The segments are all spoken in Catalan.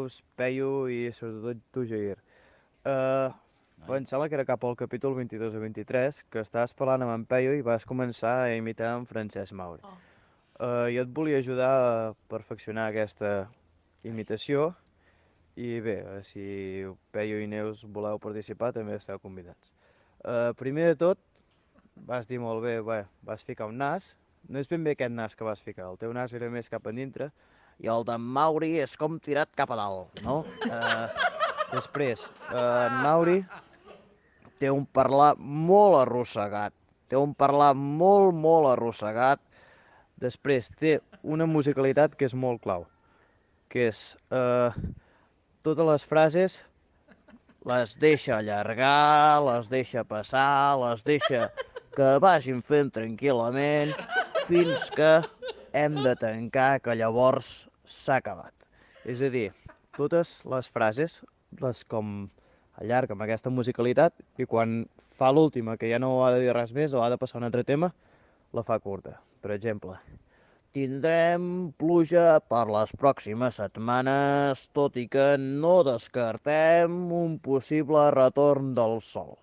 Neus, Peyu i sobretot tu, Jair. Em sembla que era cap al capítol 22 o 23, que estaves parlant amb en Peyu i vas començar a imitar en Francesc Mauri. Jo et volia ajudar a perfeccionar aquesta imitació i bé, si Peyu i Neus voleu participar també esteu convidats. Primer de tot, vas dir molt bé, vas ficar un nas. No és ben bé aquest nas que vas ficar, el teu nas era més cap a dintre i el d'en Mauri és com tirat cap a dalt, no? Després, en Mauri té un parlar molt arrossegat, té un parlar molt, molt arrossegat. Després té una musicalitat que és molt clau, que és totes les frases les deixa allargar, les deixa passar, les deixa que vagin fent tranquil·lament fins que hem de tancar, que llavors s'ha acabat. És a dir, totes les frases les com allarga amb aquesta musicalitat i quan fa l'última, que ja no ha de dir res més o ha de passar un altre tema, la fa curta. Per exemple, tindrem pluja per les pròximes setmanes, tot i que no descartem un possible retorn del sol.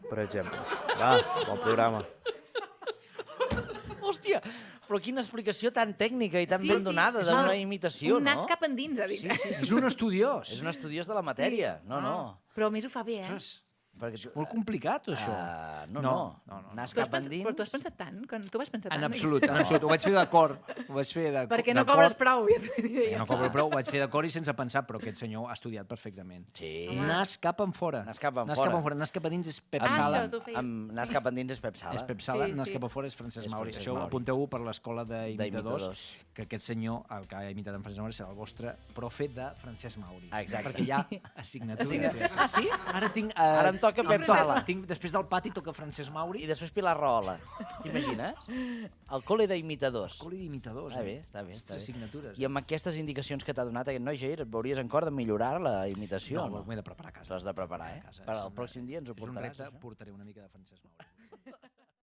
Per exemple. Va, bon programa. Hòstia, però quina explicació tan tècnica i tan ben donada d'una imitació, no? Un nas cap endins, ha dit. És un estudiós. És un estudiós de la matèria. No. Però a més ho fa bé, eh? És molt complicat, això. No. Nas cap endins. Però tu has pensat tant? Tu vas pensar tant? En absolut. Ho vaig fer d'acord. Perquè no cobres prou, ja t'ho diré. No cobro prou, ho vaig fer d'acord i sense pensar, però aquest senyor ha estudiat perfectament. Sí. Nas cap enfora. Nas cap enfora. Nas cap endins és Pep Ah, Sala. això tu feies. Nas cap endins és Pep Sala. És Pep Sala, Sí, nas sí. cap enfora és Francesc Mauri. Francesc Això ho Mauri. apunteu per l'escola d'imitadors, D'imitadors. que aquest senyor, el que ha imitat en Francesc Mauri, serà el vostre profe de Francesc Mauri. Exacte. Perquè hi ha assignatures. Ah, sí? Ara tinc... Ara em toca Pep Sala. Després del pati toca Francesc Mauri. I després Pilar Rahola. T'imagines? El col·le d'imitadors. Col·li d'imitadors. Està bé. Assignatures. I amb aquestes indicacions que t'ha donat aquest noi, Jair, et veuries en cor de millorar la imitació? No, m'ho he de preparar a casa. T'ho has de preparar, eh? Per al pròxim dia ens ho És un portaràs. repte, portaré una mica de Francesc Mauri.